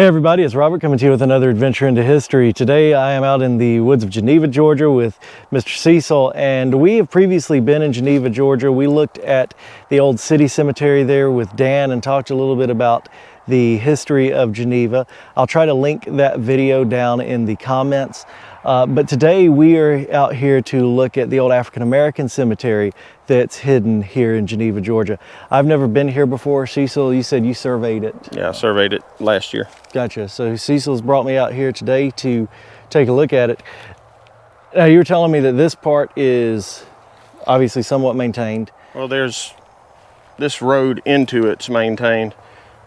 Hey everybody, it's Robert coming to you with another adventure into history. Today I am out in the woods of Geneva, Georgia with Mr. Cecil, and we have previously been in Geneva, Georgia. We looked at the old city cemetery there with Dan and talked a little bit about the history of Geneva. I'll try to link that video down in the comments. But today we are out here to look at the old African-American cemetery that's hidden here in Geneva, Georgia. I've never been here before. Cecil, you said you surveyed it. Yeah, I surveyed it last year. Gotcha. So Cecil's brought me out here today to take a look at it. Now you were telling me that this part is obviously somewhat maintained. Well, there's this road into it's maintained.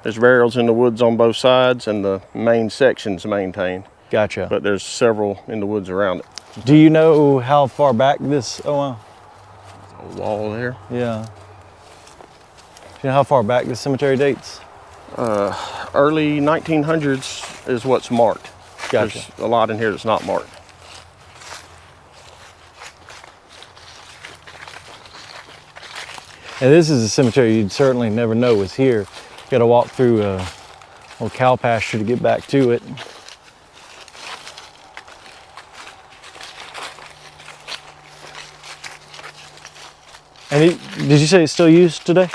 There's burials in the woods on both sides and the main section's maintained. Gotcha. But there's several in the woods around it. Do you know how far back this, A wall there. Yeah. Do you know how far back this cemetery dates? Early 1900s is what's marked. Gotcha. There's a lot in here that's not marked. And this is a cemetery you'd certainly never know was here. You got to walk through a little cow pasture to get back to it. And did you say it's still used today?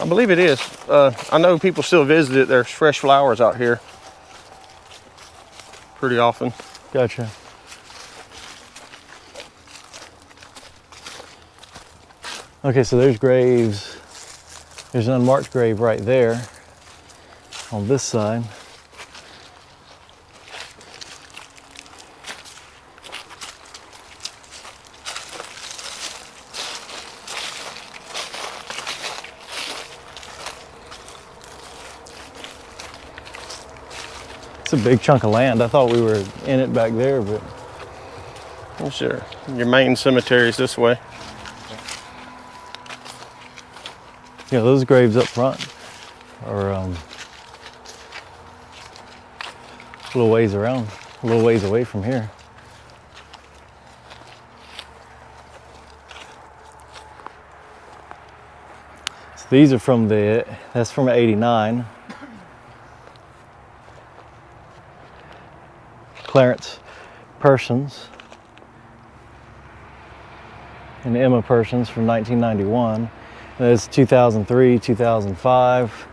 I believe it is. I know people still visit it. There's fresh flowers out here pretty often. Gotcha. Okay, so there's graves. There's an unmarked grave right there on this side. It's a big chunk of land. I thought we were in it back there, but... Well, sure. Your main cemetery is this way. Yeah, those graves up front are a little ways around, a little ways away from here. So these are from that's from '89. Clarence Persons and Emma Persons from 1991. That's 2003, 2005.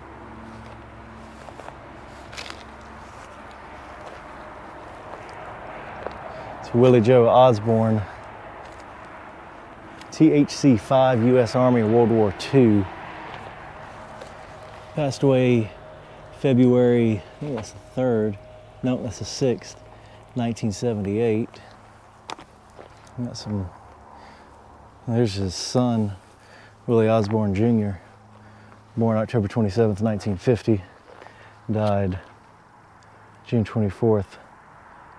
It's Willie Joe Osborne, THC 5, U.S. Army, World War II. Passed away February, I think that's the 3rd. No, that's the 6th. 1978. Got some. There's his son, Willie Osborne Jr., born October 27th, 1950, died June 24th,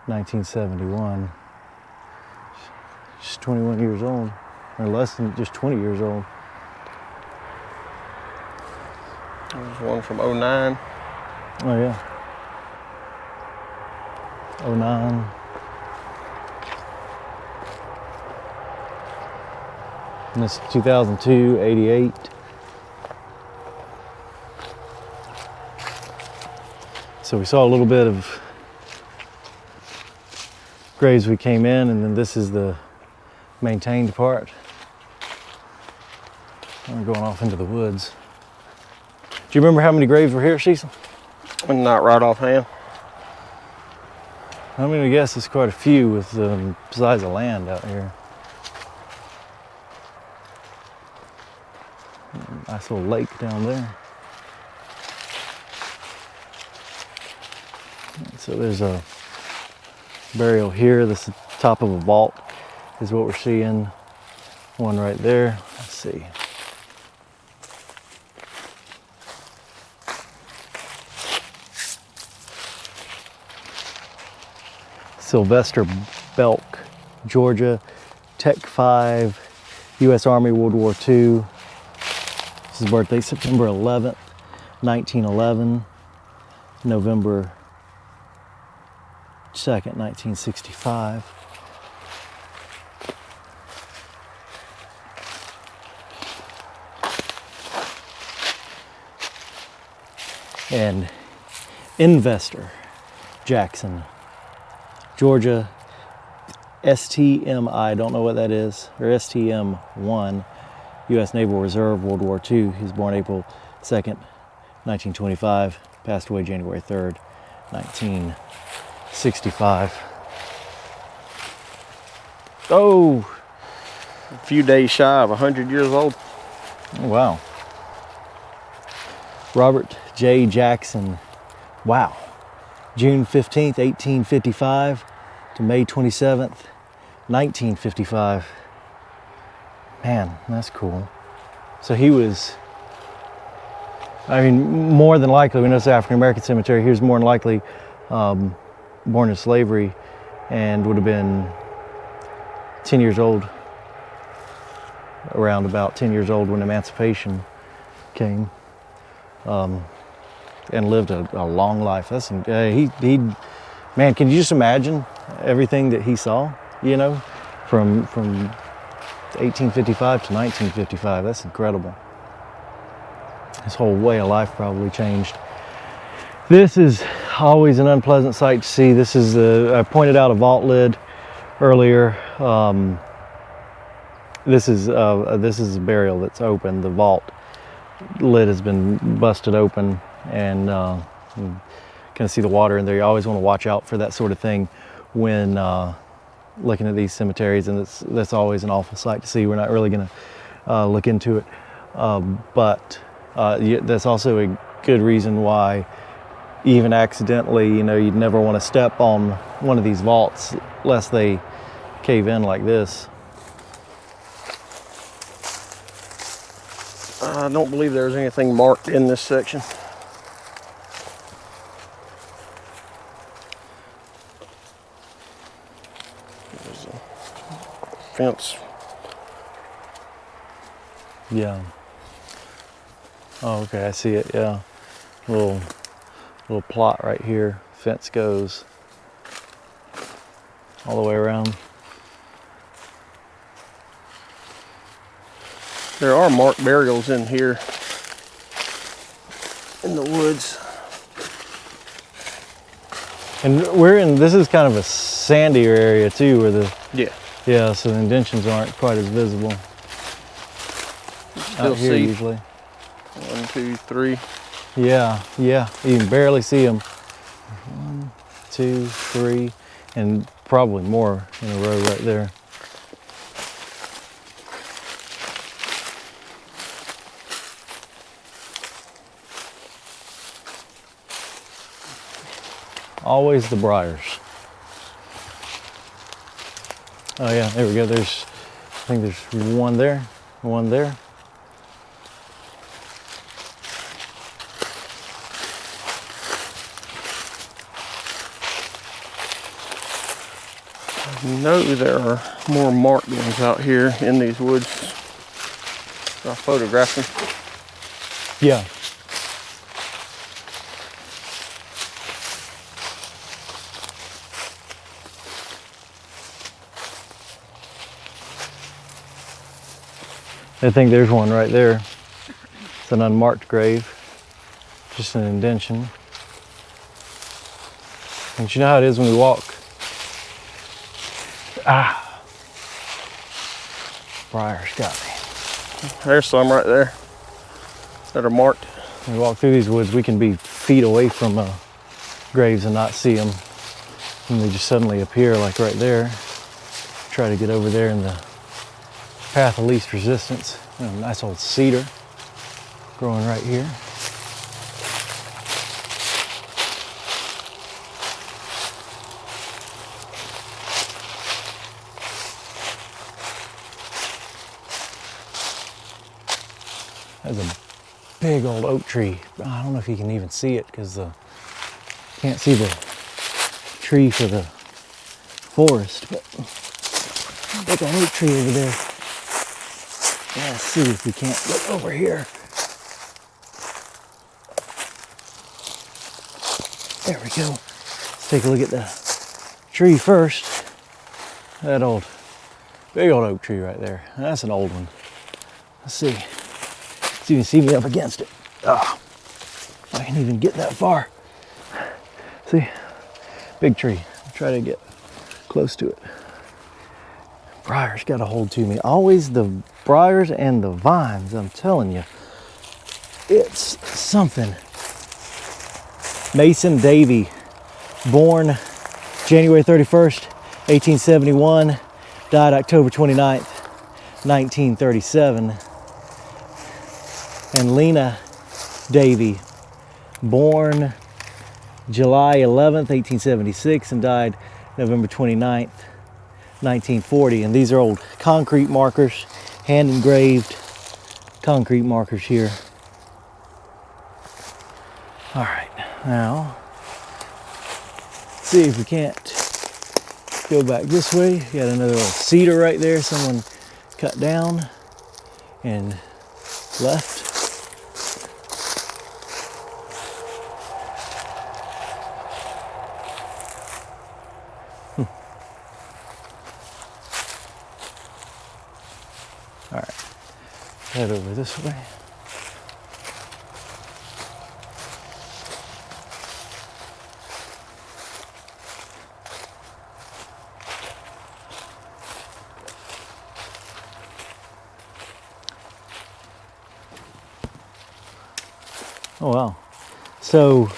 1971. Just 21 years old, or less than just 20 years old. There's one from '09. Oh yeah. 09. And this 2002, 88. So we saw a little bit of graves we came in, and then this is the maintained part. We're going off into the woods. Do you remember how many graves were here, Cecil? Not right offhand. I'm going to guess it's quite a few with the size of land out here. Nice little lake down there. So there's a burial here. This is the top of a vault is what we're seeing. One right there. Let's see. Sylvester Belk, Georgia, Tech 5, U.S. Army, World War II. This is birthday, September 11th, 1911, November 2nd, 1965. And Investor Jackson, Georgia, STMI, don't know what that is, or STM-1, U.S. Naval Reserve, World War II. He was born April 2nd, 1925, passed away January 3rd, 1965. Oh! A few days shy of 100 years old. Wow. Robert J. Jackson. Wow. June 15th, 1855 to May 27th, 1955. Man, that's cool. So he was, I mean, more than likely, we know it's the African-American cemetery, he was more than likely born in slavery and would have been 10 years old, around about 10 years old when emancipation came, and lived a long life. That's man, can you just imagine everything that he saw, you know, from 1855 to 1955? That's incredible. His whole way of life probably changed. This is always an unpleasant sight to see. This is I pointed out a vault lid earlier. This is a burial that's open. The vault lid has been busted open, and you can see the water in there. You always want to watch out for that sort of thing when looking at these cemeteries, and that's always an awful sight to see. We're not really going to look into it, but that's also a good reason why, even accidentally, you know, you'd never want to step on one of these vaults lest they cave in like this. I don't believe there's anything marked in this section. There's a fence. Yeah. Oh, okay, I see it, yeah. Little plot right here. Fence goes all the way around. There are marked burials in here in the woods. And this is kind of a sandier area too, where yeah, so the indentions aren't quite as visible. Still out here see usually. 1, 2, 3. Yeah, you can barely see them. 1, 2, 3, and probably more in a row right there. Always the briars. Oh yeah, there we go. I think there's one there, one there. No, there are more marked ones out here in these woods. I photographed them. Yeah. I think there's one right there. It's an unmarked grave, just an indention. And you know how it is when we walk. Briars got me. There's some right there that are marked. When we walk through these woods, we can be feet away from graves and not see them. And they just suddenly appear, like right there. Try to get over there in the path of least resistance. A nice old cedar growing right here. There's a big old oak tree. I don't know if you can even see it because can't see the tree for the forest, but big old oak tree over there. Yeah, let's see if we can't look over here. There we go. Let's take a look at the tree first. That big old oak tree right there. That's an old one. Let's see. So you can see me up against it. Oh, I can't even get that far. See, big tree. Try to get close to it. Briars got a hold to me. Always the briars and the vines, I'm telling you. It's something. Mason Davy, born January 31st, 1871, died October 29th, 1937. And Lena Davy, born July 11th, 1876, and died November 29th, 1940. And these are old concrete markers, hand engraved concrete markers here. All right, now, see if we can't go back this way. You got another little cedar right there, someone cut down and left. All right, head over this way. Oh wow. So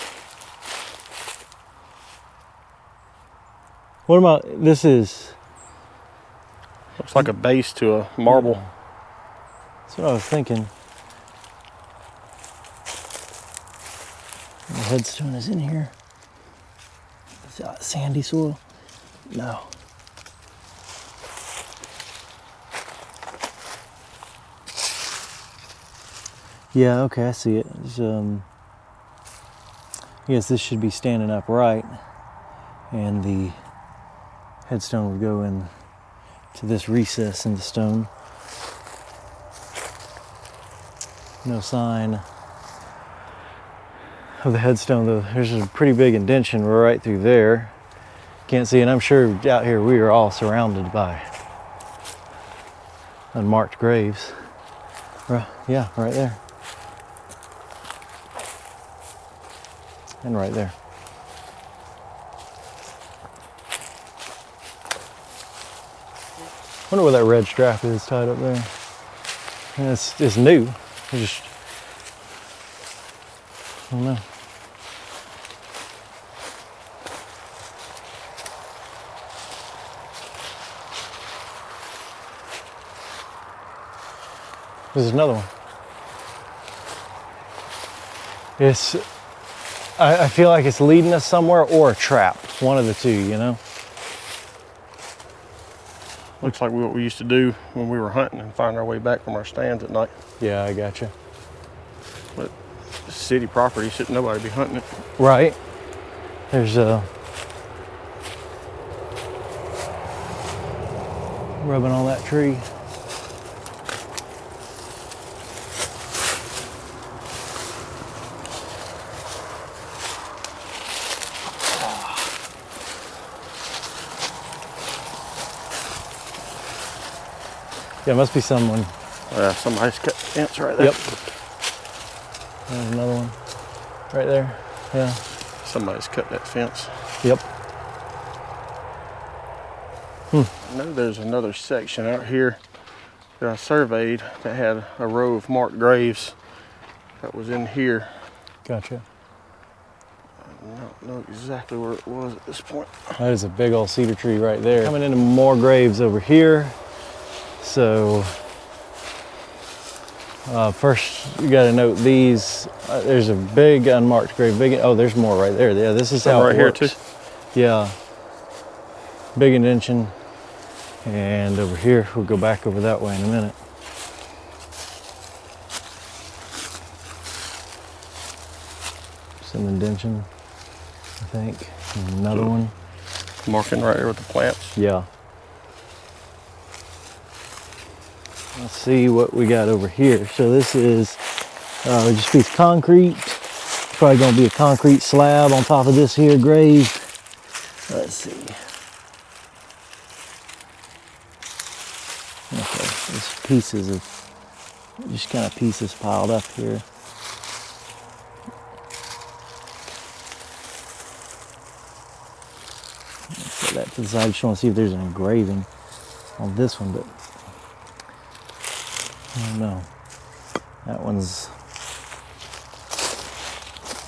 what about this? Is looks like a base to a marble. that's what I was thinking. The headstone is in here. Is that sandy soil? No. Yeah, okay, I see it. I guess this should be standing upright, and the headstone would go in to this recess in the stone. No sign of the headstone, though. There's a pretty big indention right through there. Can't see, and I'm sure out here we are all surrounded by unmarked graves. Yeah, right there. And right there. Wonder where that red strap is tied up there. And it's new. It's just, I don't know. This is another one. It's, I feel like it's leading us somewhere or a trap. One of the two, you know? Looks like what we used to do when we were hunting and find our way back from our stands at night. Yeah, I gotcha. But city property, shouldn't nobody be hunting it. Right. There's a rubbing on that tree. Yeah, it must be someone. Somebody's cut the fence right there. Yep. There's another one right there. Yeah. Somebody's cut that fence. Yep. I know there's another section out here that I surveyed that had a row of marked graves that was in here. Gotcha. I don't know exactly where it was at this point. That is a big old cedar tree right there. Coming into more graves over here. So first you got to note these. There's a big unmarked grave. Oh, there's more right there. Yeah, this is how it works. Here too. Yeah, big indention, and over here we'll go back over that way in a minute. Some indention, I think. And another one. Marking right here with the plants. Yeah. Let's see what we got over here. So this is just a piece of concrete. Probably going to be a concrete slab on top of this here grave. Let's see. Okay, there's pieces of, just kind of pieces piled up here. Set that to the side. Just want to see if there's an engraving on this one, but I don't know. That one's,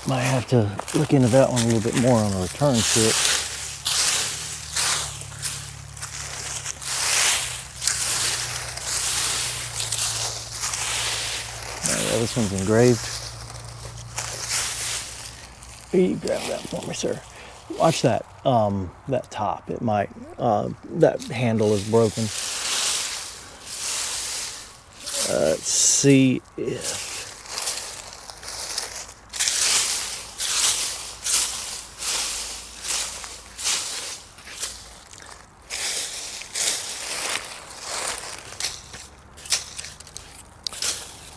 might have to look into that one a little bit more on a return trip. Yeah, this one's engraved. You grab that for me, sir. Watch that, that top. It might, that handle is broken. Let's see if,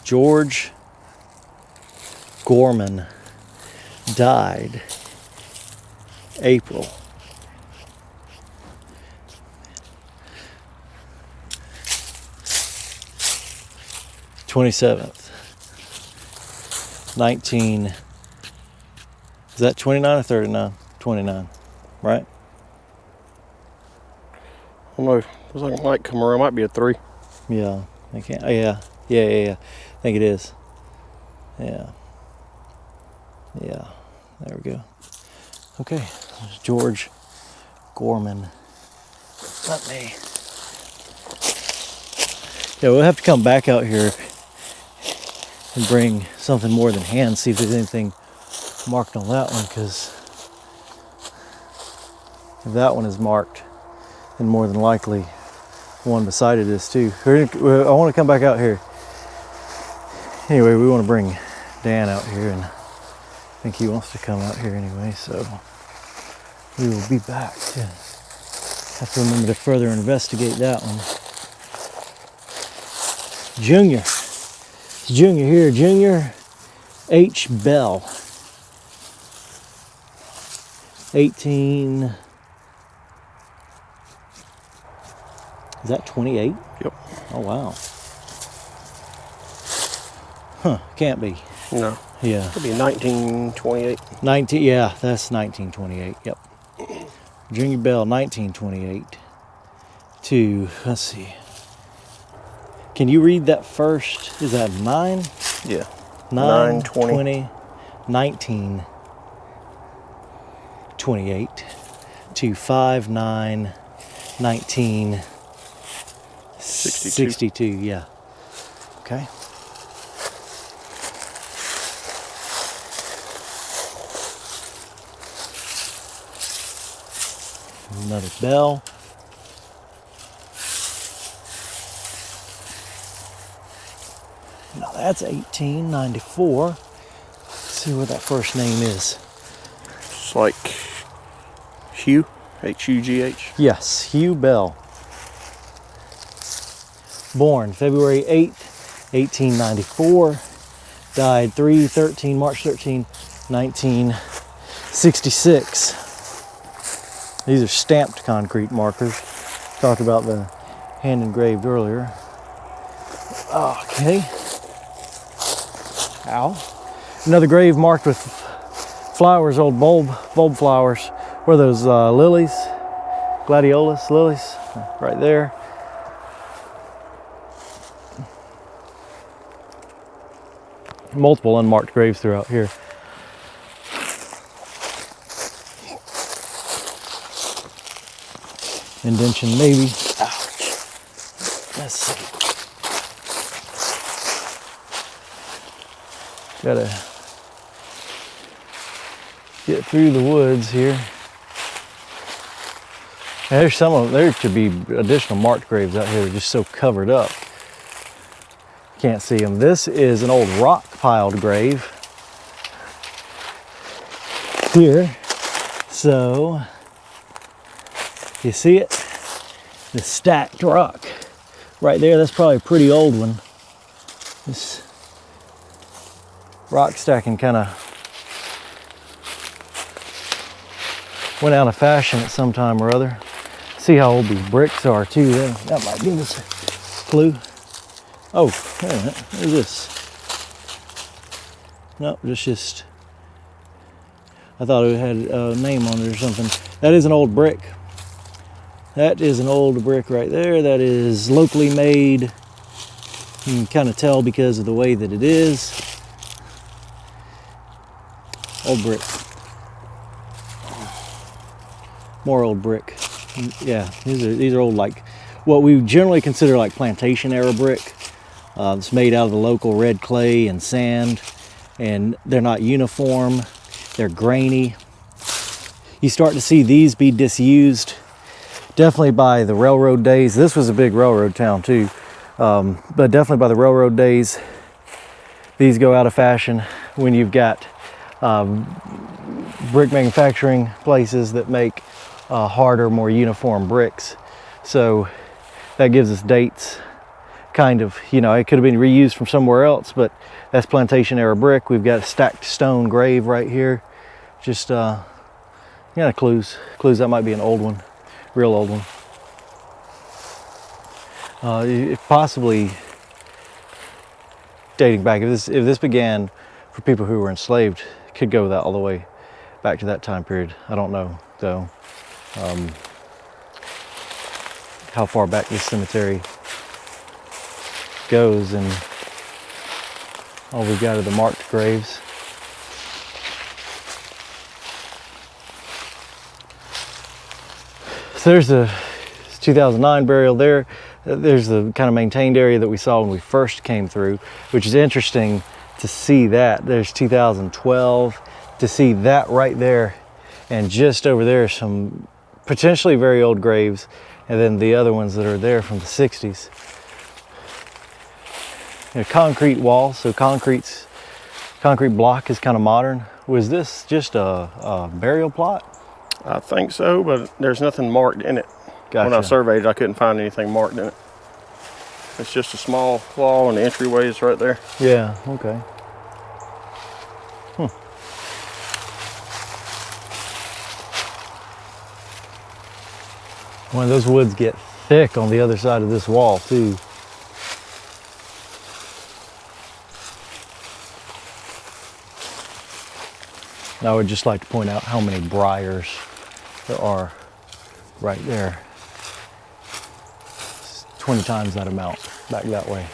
George Gorman died April 27th, 19, is that 29 or 39? 29, right? I don't know. Looks like it might come around. Might be a 3. Yeah, I can't. Oh, yeah. I think it is. Yeah. There we go. Okay, there's George Gorman. Let me. Yeah, we'll have to come back out here and bring something more than hand, see if there's anything marked on that one, because if that one is marked, then more than likely one beside it is too. I want to come back out here. Anyway, we want to bring Dan out here, and I think he wants to come out here anyway, so we will be back to have to remember to further investigate that one. Junior. It's Junior here. Junior H. Bell. 18. Is that 28? Yep. Oh, wow. Huh, can't be. No. Yeah. Could be 1928. 19, yeah, that's 1928. Yep. Junior Bell, 1928 to, let's see. Can you read that first? Is that 9? Yeah. 9, 20. 20, 19, 28 to 5, 9, 19, 62. Yeah. Okay. Another bell. Now that's 1894. Let's see what that first name is. It's like Hugh, H-U-G-H. Yes, Hugh Bell. Born February 8th, 1894. Died March 13, 1966. These are stamped concrete markers. Talked about the hand engraved earlier. Okay. Ow. Another grave marked with flowers, old bulb flowers. What are those lilies? Gladiolus lilies, right there. Multiple unmarked graves throughout here. Indention maybe. Ouch. Let's see. Gotta get through the woods here. And there's some of them. There could be additional marked graves out here just so covered up. Can't see them. This is an old rock piled grave here. So you see it? The stacked rock right there. That's probably a pretty old one. This rock stacking kind of went out of fashion at some time or other. See how old these bricks are too. That might give us a clue. Oh, wait a minute. What is this? Nope, just I thought it had a name on it or something. That is an old brick. That is an old brick right there. That is locally made. You can kind of tell because of the way that it is. Old brick. More old brick. Yeah, these are old, like what we generally consider like plantation era brick. It's made out of the local red clay and sand, and they're not uniform. They're grainy. You start to see these be disused. Definitely by the railroad days. This was a big railroad town too, but definitely by the railroad days, these go out of fashion when you've got brick manufacturing places that make harder, more uniform bricks. So that gives us dates, kind of, you know, it could have been reused from somewhere else, but that's plantation era brick. We've got a stacked stone grave right here. Just clues that might be an old one. Real old one. Possibly dating back. If this began for people who were enslaved, it could go that all the way back to that time period. I don't know though. How far back this cemetery goes, and all we've got are the marked graves. So there's the 2009 burial there. There's the kind of maintained area that we saw when we first came through, which is interesting to see that. There's 2012, to see that right there, and just over there some potentially very old graves, and then the other ones that are there from the 60s. A concrete wall, so concrete block is kind of modern. Was this just a burial plot? I think so, but there's nothing marked in it. Gotcha. When I surveyed it, I couldn't find anything marked in it. It's just a small wall, and the entryway is right there. Yeah, okay. When those woods get thick on the other side of this wall too. I would just like to point out how many briars there are right there. It's 20 times that amount back that way.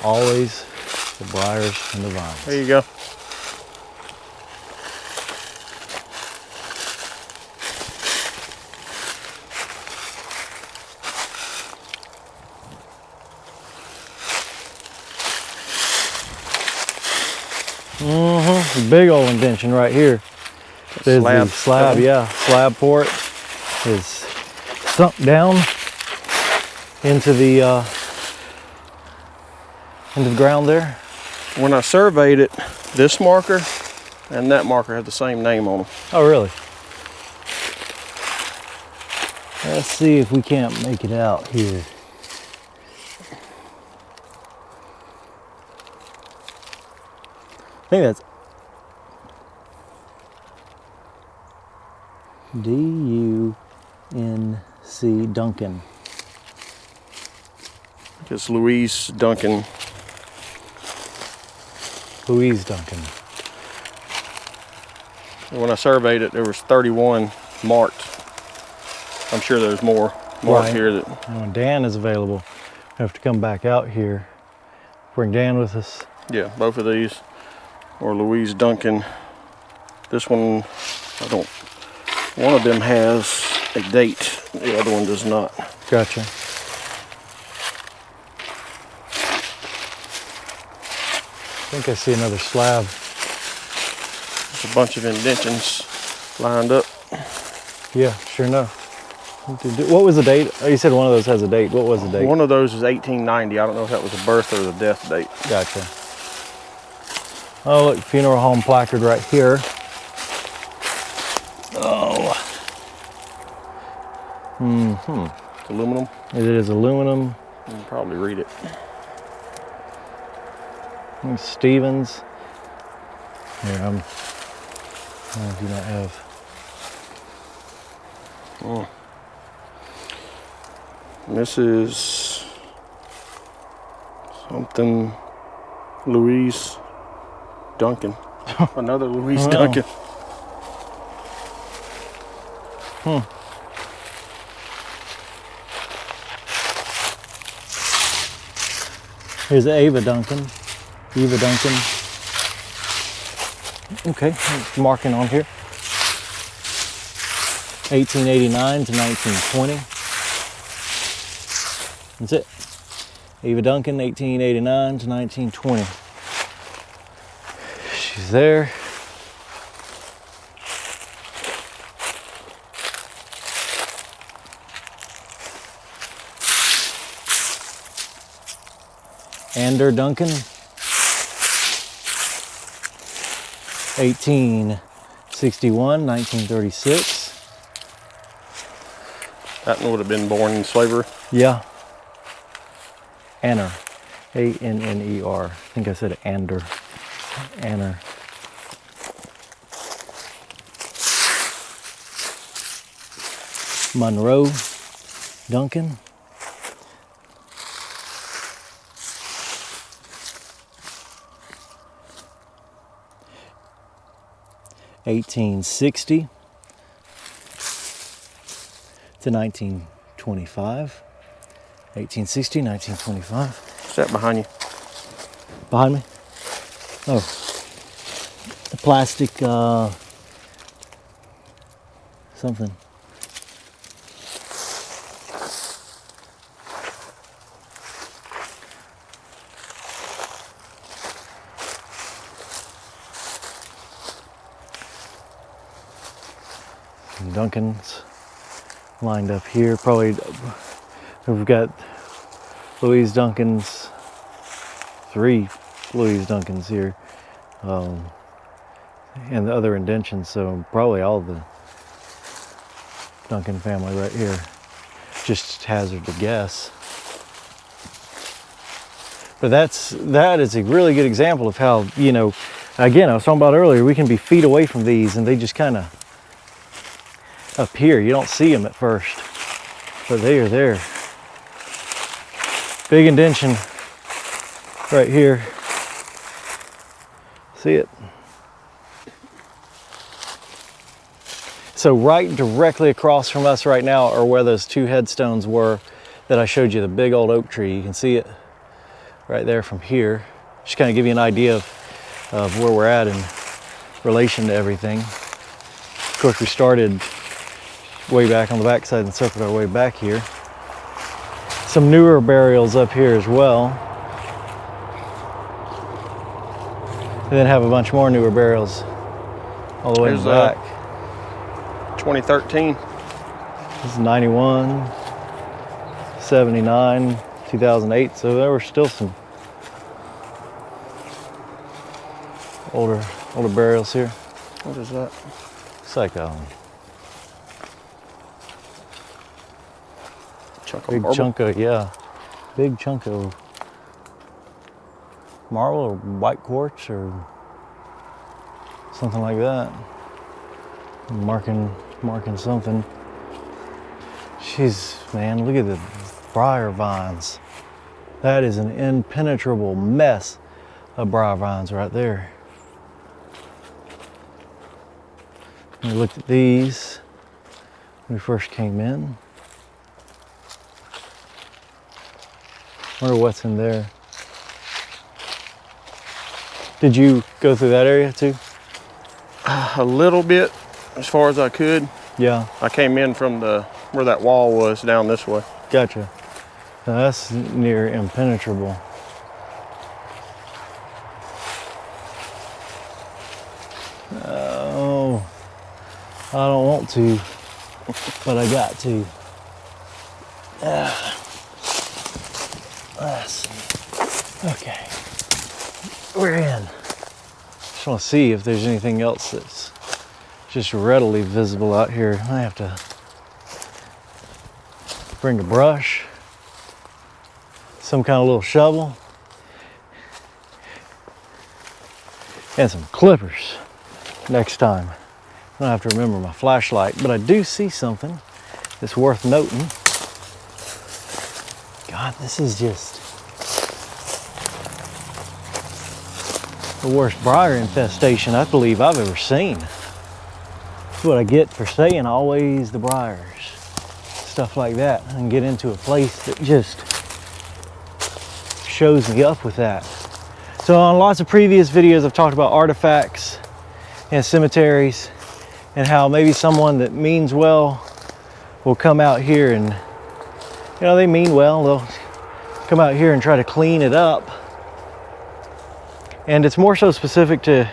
Always the briars and the vines. There you go. Big old indention right here. There's the slab, yeah. Slab port is sunk down into the ground there. When I surveyed it, this marker and that marker have the same name on them. Oh, really? Let's see if we can't make it out here. I think that's D-U-N-C, Duncan. It's Louise Duncan. Louise Duncan. When I surveyed it, there was 31 marked. I'm sure there's more marked here. That. And when Dan is available, we have to come back out here. Bring Dan with us. Yeah, both of these. Or Louise Duncan. This one, one of them has a date, the other one does not. Gotcha. I think I see another slab. There's a bunch of indentions lined up. Yeah, sure enough. What was the date? Oh, you said one of those has a date. What was the date? One of those is 1890. I don't know if that was the birth or the death date. Gotcha. Oh, look, funeral home placard right here. Oh. It's aluminum. It is aluminum. You can probably read it. Stevens. Here, I do not have. Oh. This is something Louise Duncan. Another Louise Duncan. Here's Ava Duncan. Eva Duncan. Okay, marking on here. 1889 to 1920. That's it. Eva Duncan, 1889 to 1920. She's there. Ander Duncan, 1861, 1936. That one would have been born in slavery. Yeah. Anner, A-N-N-E-R. I think I said Ander. Anner. Monroe Duncan. (1860) to 1925. 1860, 1925. What's that behind you? Behind me? Oh, the plastic something. Duncan's lined up here. Probably we've got Louise Duncan's, 3 Louise Duncans here, and the other indentions. So probably all the Duncan family right here. Just hazard to guess. But that is a really good example of how, you know, again, I was talking about earlier, we can be feet away from these and they just kind of appear. You don't see them at first, but they are there. Big indention right here. See it? So right directly across from us right now are where those 2 headstones were that I showed you, the big old oak tree. You can see it right there from here. Just kind of give you an idea of where we're at in relation to everything. Of course, we started way back on the backside and circled our way back here. Some newer burials up here as well. And then have a bunch more newer burials all the way in the back. 2013. This is 91, 79, 2008. So there were still some older burials here. What is that? It's like big chunk of, yeah, big chunk of marble or white quartz or something like that. Marking something. Jeez, man, look at the briar vines. That is an impenetrable mess of briar vines right there. We looked at these when we first came in. Wonder what's in there. Did you go through that area too? A little bit, as far as I could. Yeah. I came in from where that wall was down this way. Gotcha. Now that's near impenetrable. Oh, I don't want to, but I got to. Let's see. Okay, we're in. Just want to see if there's anything else that's just readily visible out here. I have to bring a brush, some kind of little shovel, and some clippers next time. I don't have to remember my flashlight, but I do see something that's worth noting. God, this is just the worst briar infestation I believe I've ever seen. That's what I get for saying always the briars. Stuff like that, and get into a place that just shows me up with that. So on lots of previous videos, I've talked about artifacts and cemeteries and how maybe someone that means well will come out here and, you know, they mean well, they'll come out here and try to clean it up. And it's more so specific to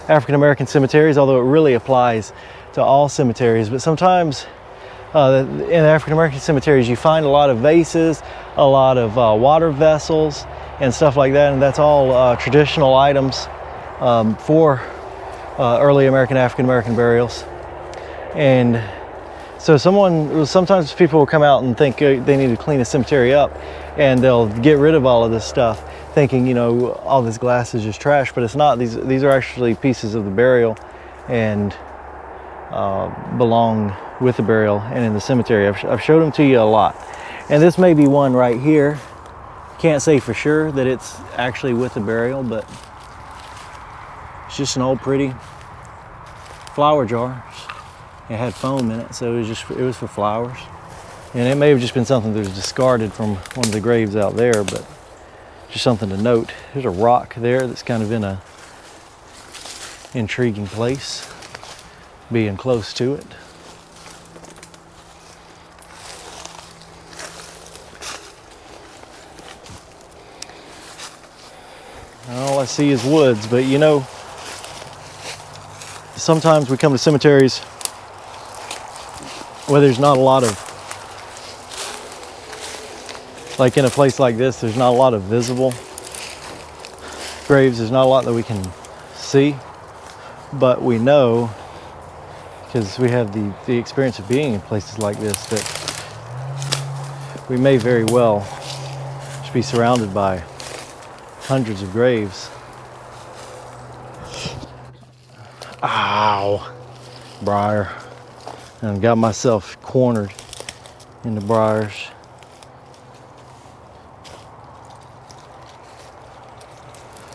African-American cemeteries, although it really applies to all cemeteries. But sometimes in African-American cemeteries, you find a lot of vases, a lot of water vessels and stuff like that, and that's all traditional items for early African-American burials. And so sometimes people will come out and think they need to clean a cemetery up, and they'll get rid of all of this stuff, thinking, you know, all this glass is just trash, but it's not. These are actually pieces of the burial and belong with the burial and in the cemetery. I've showed them to you a lot. And this may be one right here. Can't say for sure that it's actually with the burial, but it's just an old pretty flower jar. It had foam in it, so it was for flowers. And it may have just been something that was discarded from one of the graves out there, but just something to note. There's a rock there that's kind of in a intriguing place, being close to it. All I see is woods, but you know, sometimes we come to cemeteries where there's not a lot of, like in a place like this, there's not a lot of visible graves. There's not a lot that we can see, but we know, because we have the experience of being in places like this, that we may very well just be surrounded by hundreds of graves. Ow, briar. And got myself cornered in the briars.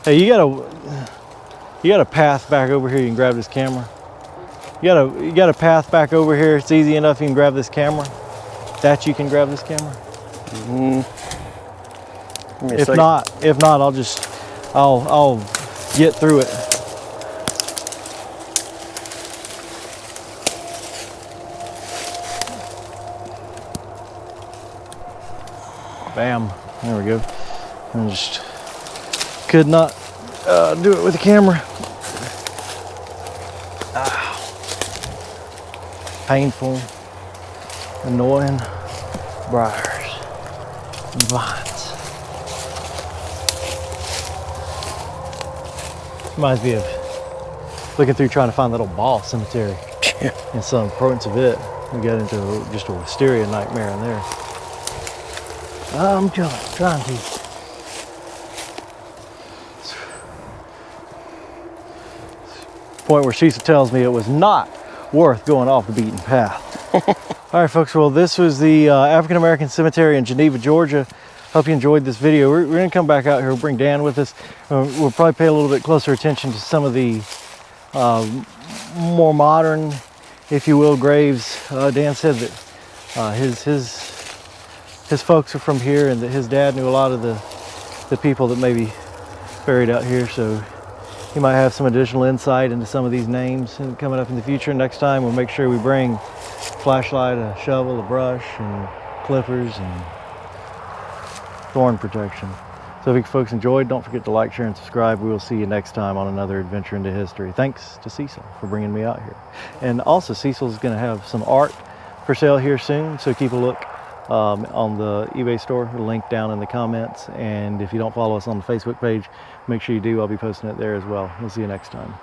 Hey, you got a path back over here. You can grab this camera. You got a path back over here. It's easy enough. You can grab this camera. That you can grab this camera. If not, I'll get through it. Bam, there we go. I just could not do it with the camera. Painful, annoying briars, vines. Reminds me of looking through trying to find that old ball cemetery. Yeah. And some parts of it, we got into just a wisteria nightmare in there. I'm trying to. Point where Cecil tells me it was not worth going off the beaten path. All right, folks, well, this was the African-American Cemetery in Geneva, Georgia. Hope you enjoyed this video. We're gonna come back out here. We'll bring Dan with us. We'll probably pay a little bit closer attention to some of the more modern, if you will, graves. Dan said that his folks are from here, and that his dad knew a lot of the people that may be buried out here, so he might have some additional insight into some of these names coming up in the future. Next time we'll make sure we bring a flashlight, a shovel, a brush, and clippers, and thorn protection. So if you folks enjoyed, don't forget to like, share, and subscribe. We will see you next time on another adventure into history. Thanks to Cecil for bringing me out here. And also, Cecil's going to have some art for sale here soon, so keep a look on the eBay store, link down in the comments. And if you don't follow us on the Facebook page, make sure you do. I'll be posting it there as well. We'll see you next time.